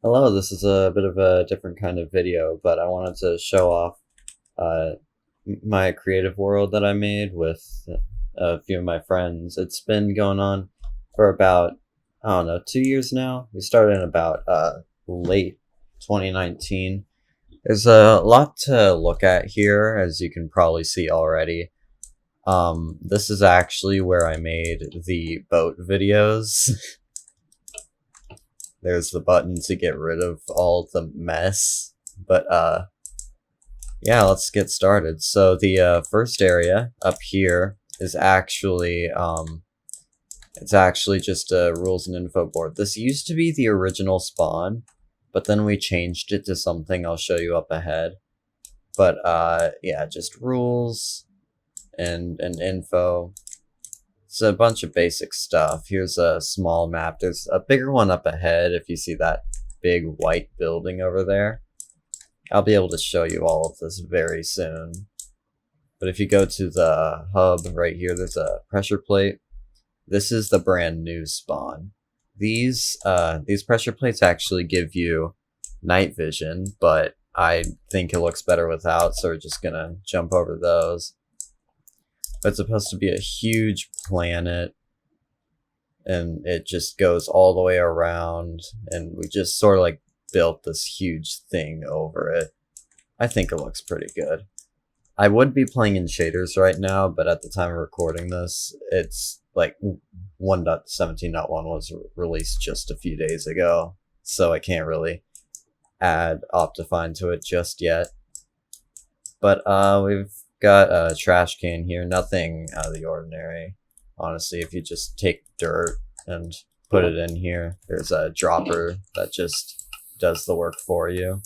Hello, this is a bit of a different kind of video, but I wanted to show off uh, my creative world that I made with a few of my friends. It's been going on for about, I don't know, 2 years now. We started in about late 2019. There's a lot to look at here, as you can probably see already. This is actually where I made the boat videos. There's the button to get rid of all the mess. But yeah, let's get started. So the first area up here is actually it's actually just a rules and info board. This used to be the original spawn, but then we changed it to something I'll show you up ahead. But yeah, just rules and info. It's a bunch of basic stuff. Here's a small map. There's a bigger one up ahead if you see that big white building over there. I'll be able to show you all of this very soon. But if you go to the hub right here, there's a pressure plate. This is the brand new spawn. These pressure plates actually give you night vision, but I think it looks better without, so we're just gonna jump over those. It's supposed to be a huge planet, and it just goes all the way around, and we just sort of like built this huge thing over it. I think it looks pretty good. I would be playing in shaders right now, but at the time of recording this, it's like 1.17.1 was released just a few days ago, so I can't really add Optifine to it just yet. But we've got a trash can here, nothing out of the ordinary. Honestly, if you just take dirt and put it in here, there's a dropper that just does the work for you.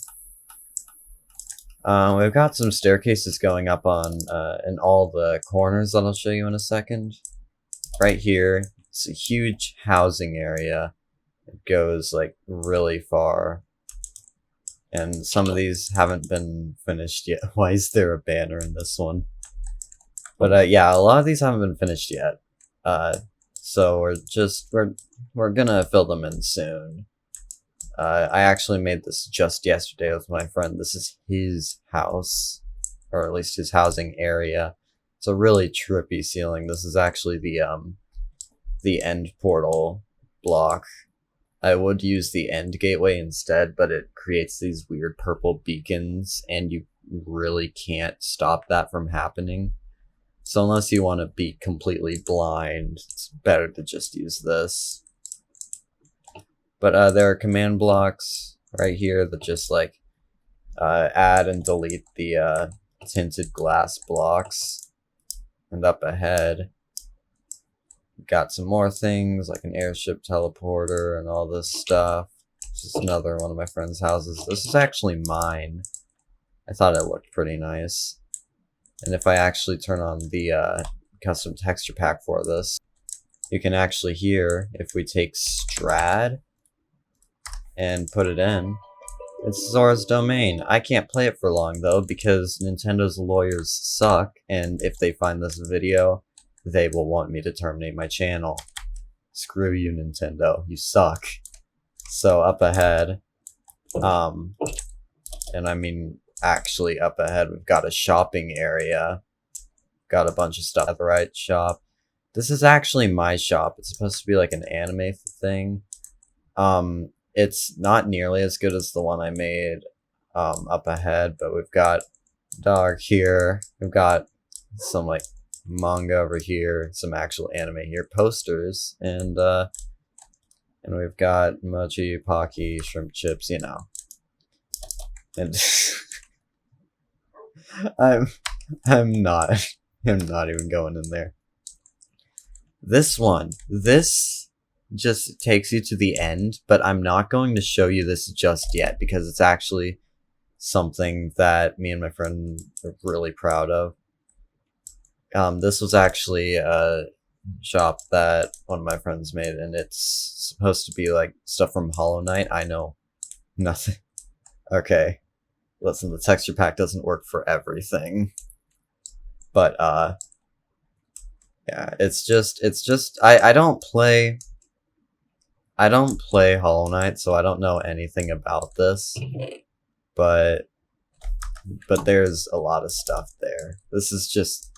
We've got some staircases going up on in all the corners that I'll show you in a second. Right here, it's a huge housing area. It goes like really far. And some of these haven't been finished yet. Why is there a banner in this one? But yeah, a lot of these haven't been finished yet. So we're gonna fill them in soon. I actually made this just yesterday with my friend. This is his house, or at least his housing area. It's a really trippy ceiling. This is actually the end portal block. I would use the end gateway instead, but it creates these weird purple beacons, and you really can't stop that from happening. So unless you want to be completely blind, it's better to just use this. But there are command blocks right here that just like add and delete the tinted glass blocks. And up ahead, got some more things like an airship teleporter and all this stuff. This is another one of my friend's houses. This is actually mine. I thought it looked pretty nice. And if I actually turn on the custom texture pack for this, you can actually hear, if we take Strad and put it in, it's Zora's Domain. I can't play it for long though, because Nintendo's lawyers suck, and if they find this video, they will want me to terminate my channel. Screw you, Nintendo. You suck. So up ahead, and I mean actually up ahead, we've got a shopping area. Got a bunch of stuff at the right shop. This is actually my shop. It's supposed to be like an anime thing. It's not nearly as good as the one I made up ahead, but we've got dog here. We've got some like manga over here, some actual anime here, posters, and we've got mochi, pocky, shrimp chips, you know. And I'm not even going in there. This just takes you to the end, but I'm not going to show you this just yet because it's actually something that me and my friend are really proud of. This was actually a shop that one of my friends made, and it's supposed to be like stuff from Hollow Knight. I know nothing. Okay, listen, the texture pack doesn't work for everything, but yeah, it's just I don't play I don't play Hollow Knight, so I don't know anything about this, but there's a lot of stuff there. This is just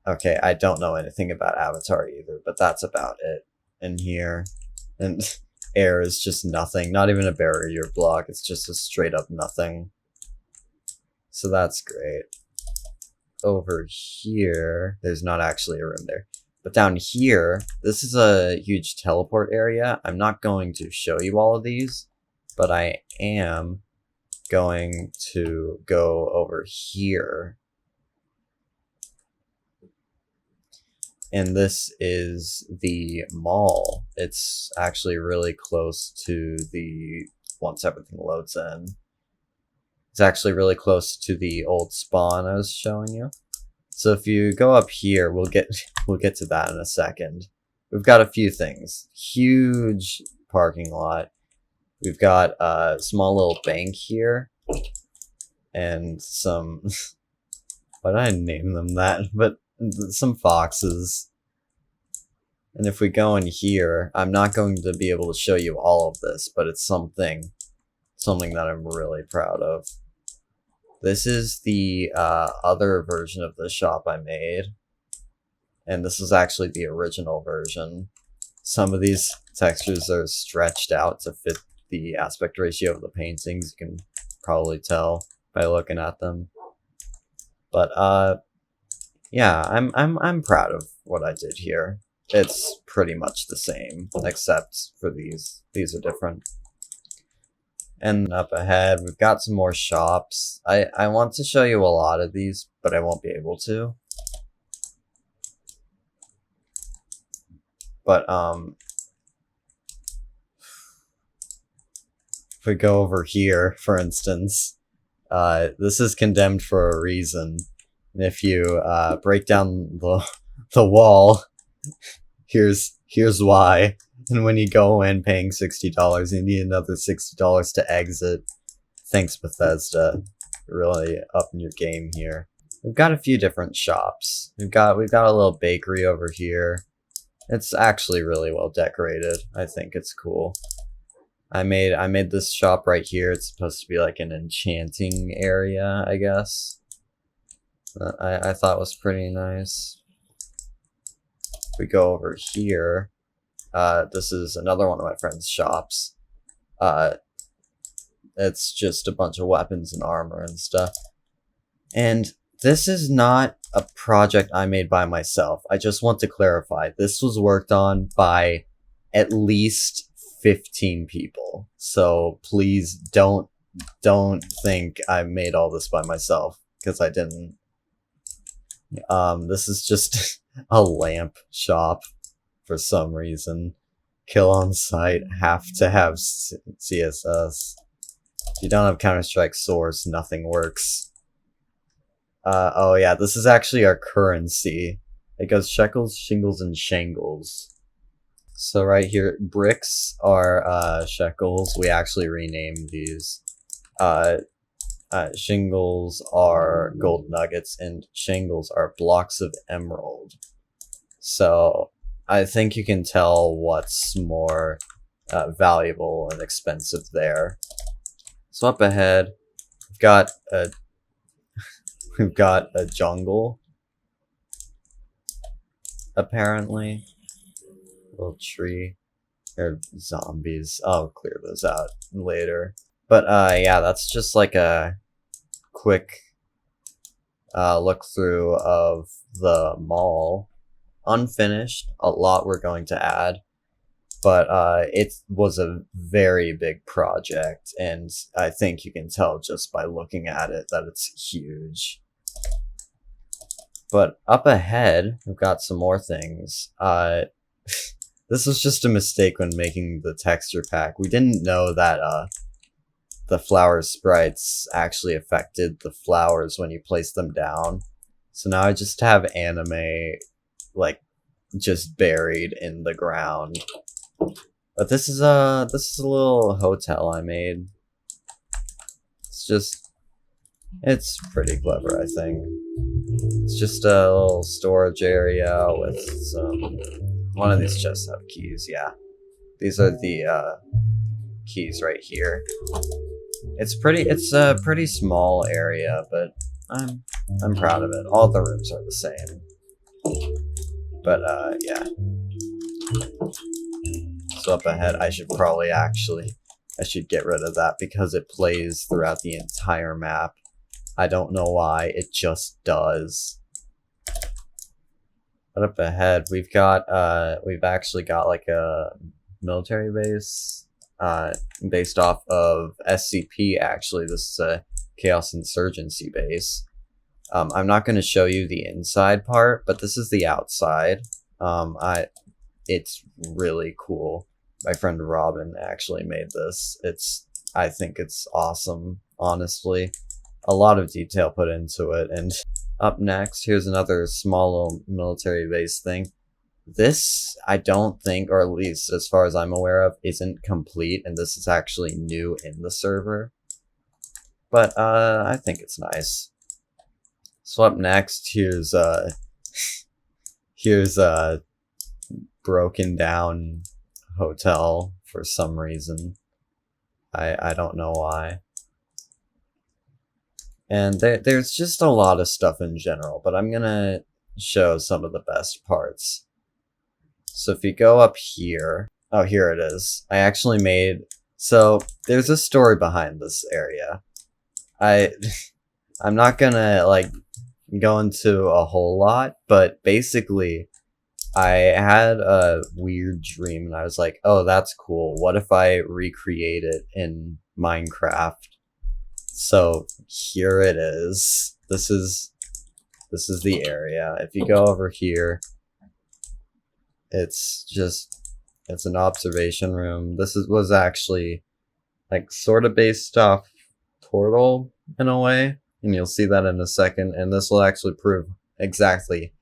okay. I don't know anything about Avatar either, but that's about it in here. And air is just nothing, not even a barrier block. It's just a straight up nothing. So that's great. Over here, there's not actually a room there. But down here, this is a huge teleport area. I'm not going to show you all of these, but I am going to go over here. And this is the mall. It's actually really close to the, once everything loads in. It's actually really close to the old spawn I was showing you. So if you go up here, we'll get to that in a second. We've got a few things. Huge parking lot. We've got a small little bank here. And some... why did I name them that? But some foxes. And if we go in here, I'm not going to be able to show you all of this, but it's something that I'm really proud of. This is the other version of the shop I made, and this is actually the original version. Some of these textures are stretched out to fit the aspect ratio of the paintings. You can probably tell by looking at them. But yeah, I'm proud of what I did here. It's pretty much the same, except for these. These are different. And up ahead, we've got some more shops. I want to show you a lot of these, but I won't be able to. But, if we go over here, for instance, this is condemned for a reason. And if you, break down the wall, here's why. And when you go in paying $60, you need another $60 to exit. Thanks, Bethesda. You're really upping your game here. We've got a few different shops. We've got a little bakery over here. It's actually really well decorated. I think it's cool. I made this shop right here. It's supposed to be like an enchanting area, I guess. I thought it was pretty nice. If we go over here, this is another one of my friend's shops. It's just a bunch of weapons and armor and stuff. And this is not a project I made by myself. I just want to clarify. This was worked on by at least 15 people. So please don't think I made all this by myself, because I didn't. This is just a lamp shop for some reason. Kill on site, have to have CSS. If you don't have Counter-Strike source, nothing works. Oh yeah, this is actually our currency. It goes shekels, shingles, and shangles. So right here, bricks are shekels. We actually renamed these. Shingles are gold nuggets, and shingles are blocks of emerald. So I think you can tell what's more valuable and expensive there. So up ahead, we've got a jungle. Apparently, little tree. Or zombies. I'll clear those out later. But yeah, that's just like a quick look through of the mall. Unfinished, a lot we're going to add, but it was a very big project, and I think you can tell just by looking at it that it's huge. But up ahead, we've got some more things. This was just a mistake when making the texture pack. We didn't know that the flower sprites actually affected the flowers when you place them down. So now I just have anime like just buried in the ground. But this is a little hotel I made. It's pretty clever, I think. It's just a little storage area with some. One of these chests have keys, yeah. These are the keys right here. It's a pretty small area, but I'm proud of it. All the rooms are the same. But yeah. So up ahead, I should get rid of that because it plays throughout the entire map. I don't know why, it just does. But up ahead, we've actually got like a military base, based off of SCP. Actually, this is a Chaos Insurgency base. I'm not going to show you the inside part, but this is the outside. It's really cool. My friend Robin actually made this. I think it's awesome, honestly. A lot of detail put into it. And up next, here's another small little military base thing. This, I don't think, or at least as far as I'm aware of, isn't complete, and this is actually new in the server. But I think it's nice. So up next, here's a broken down hotel for some reason. I don't know why. And there's just a lot of stuff in general, but I'm gonna show some of the best parts. So if you go up here, oh, here it is. I actually made, so there's a story behind this area. I'm not gonna like go into a whole lot, but basically I had a weird dream and I was like, oh, that's cool. What if I recreate it in Minecraft? So here it is. This is the area. If you go over here, it's an observation room. This was actually like sort of based off Portal in a way, and you'll see that in a second, and this will actually prove exactly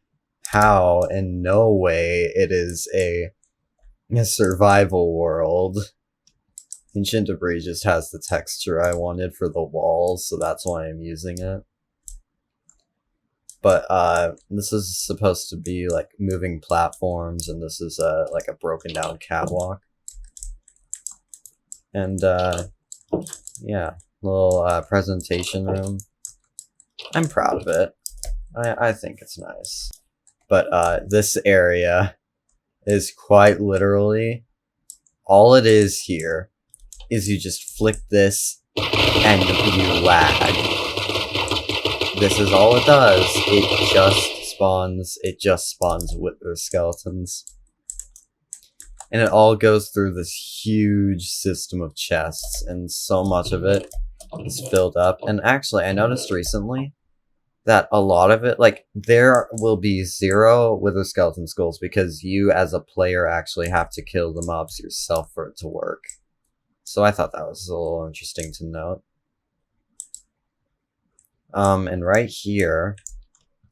how in no way it is a survival world. Ancient Debris just has the texture I wanted for the walls, so that's why I'm using it. But this is supposed to be like moving platforms, and this is like a broken down catwalk. And yeah, little presentation room. I'm proud of it. I think it's nice. But this area is quite literally, all it is here is you just flick this and you lag. This is all it does. It just spawns wither skeletons. And it all goes through this huge system of chests, and so much of it is filled up. And actually, I noticed recently that a lot of it, like, there will be 0 wither skeleton skulls because you as a player actually have to kill the mobs yourself for it to work. So I thought that was a little interesting to note. And right here,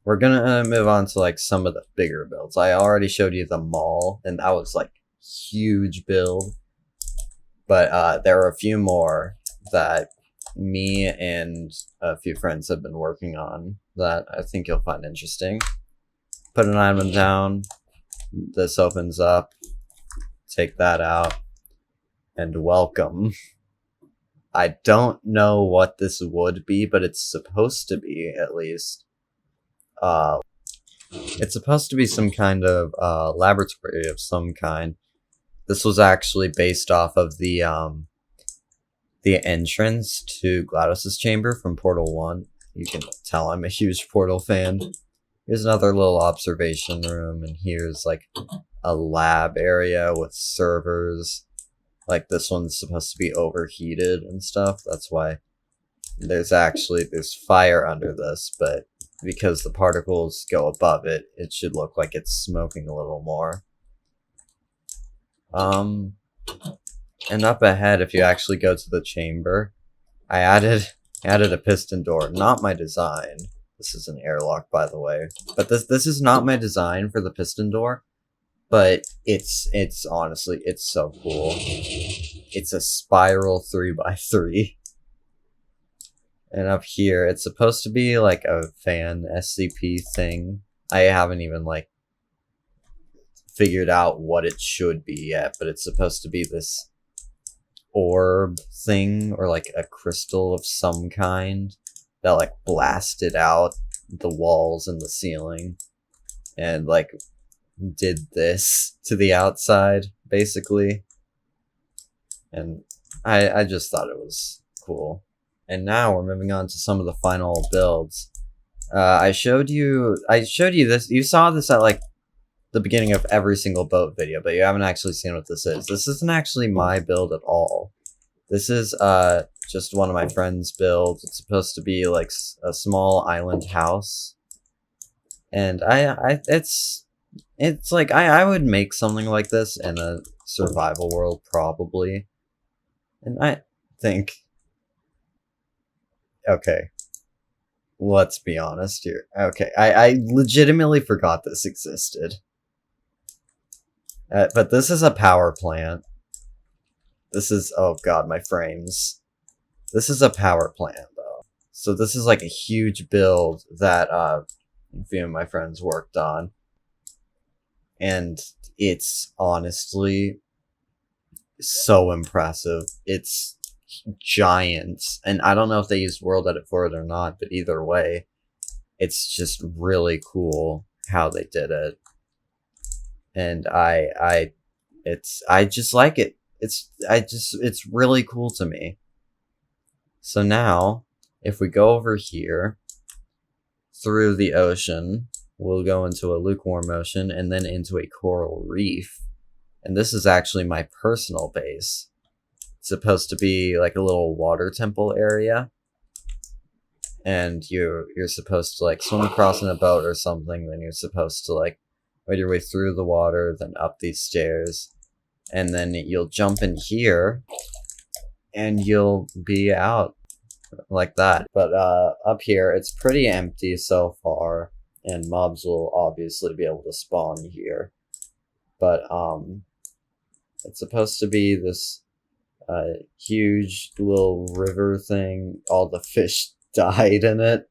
we're gonna move on to like some of the bigger builds. I already showed you the mall, and that was like huge build. But there are a few more that me and a few friends have been working on that I think you'll find interesting. Put an item down. This opens up. Take that out. And welcome. I don't know what this would be, but it's supposed to be, at least. It's supposed to be some kind of laboratory of some kind. This was actually based off of the entrance to GLaDOS's chamber from Portal 1. You can tell I'm a huge Portal fan. Here's another little observation room, and here's like a lab area with servers. Like, this one's supposed to be overheated and stuff. That's why there's fire under this, but because the particles go above it, it should look like it's smoking a little more. And up ahead, if you actually go to the chamber, I added a piston door. Not my design. This is an airlock, by the way. But this is not my design for the piston door. But it's honestly, it's so cool. It's a spiral 3x3. And up here, it's supposed to be like a fan SCP thing. I haven't even like figured out what it should be yet, but it's supposed to be this orb thing, or like a crystal of some kind that like blasted out the walls and the ceiling and like did this to the outside basically. And I just thought it was cool. And now we're moving on to some of the final builds. I showed you this. You saw this at like the beginning of every single boat video, but you haven't actually seen what this is. This isn't actually my build at all. This is just one of my friend's builds. It's supposed to be like a small island house, and it's like I would make something like this in a survival world probably, and I think, okay, let's be honest here. Okay, I legitimately forgot this existed. But this is a power plant. This is, oh god, my frames. This is a power plant, though. So this is like a huge build that a few of my friends worked on. And it's honestly so impressive. It's giant. And I don't know if they used World Edit for it or not, but either way, it's just really cool how they did it. And I just like it. It's really cool to me. So now, if we go over here, through the ocean, we'll go into a lukewarm ocean, and then into a coral reef. And this is actually my personal base. It's supposed to be like a little water temple area. And you're supposed to like swim across in a boat or something, then you're supposed to like wade your way through the water, then up these stairs, and then you'll jump in here, and you'll be out like that. But up here, it's pretty empty so far, and mobs will obviously be able to spawn here. But it's supposed to be this huge little river thing. All the fish died in it.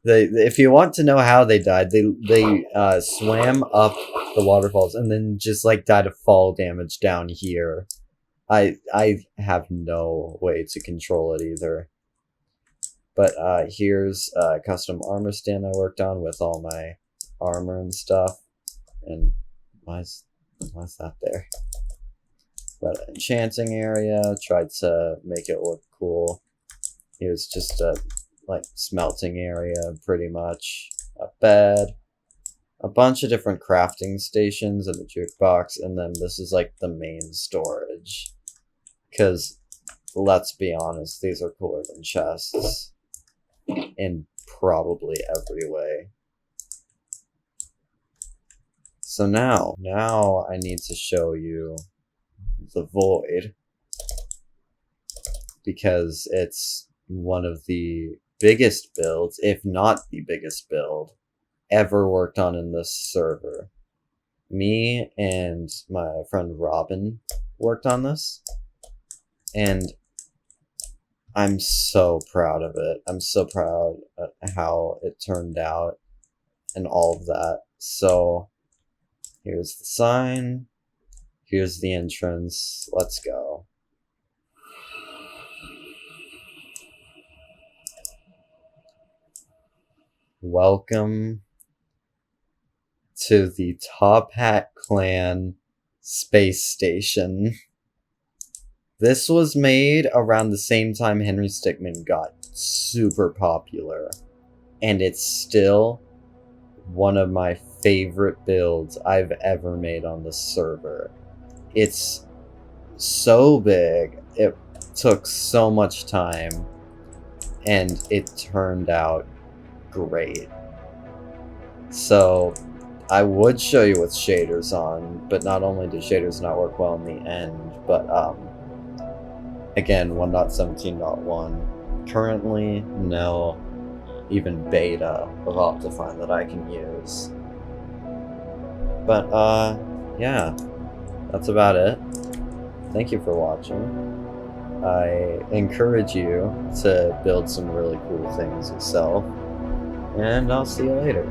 If you want to know how they died, they swam up the waterfalls and then just like died of fall damage down here. I have no way to control it either. But here's a custom armor stand I worked on with all my armor and stuff. And why's that there? But enchanting area, tried to make it look cool. Here's just a like smelting area, pretty much. A bed, a bunch of different crafting stations, and a jukebox, and then this is like the main storage. Because let's be honest, these are cooler than chests in probably every way. So now I need to show you the void, because it's one of the biggest builds, if not the biggest build, ever worked on in this server. Me and my friend Robin worked on this, and I'm so proud of it. I'm so proud of how it turned out and all of that. So here's the sign, here's the entrance, let's go. Welcome to the Top Hat Clan space station. This was made around the same time Henry Stickmin got super popular, and it's still one of my favorite builds I've ever made on the server. It's so big, it took so much time, and it turned out great. So I would show you with shaders on, but not only do shaders not work well in the end, but again, 1.17.1 currently no even beta of Optifine that I can use. But yeah, that's about it. Thank you for watching. I encourage you to build some really cool things yourself, and I'll see you later.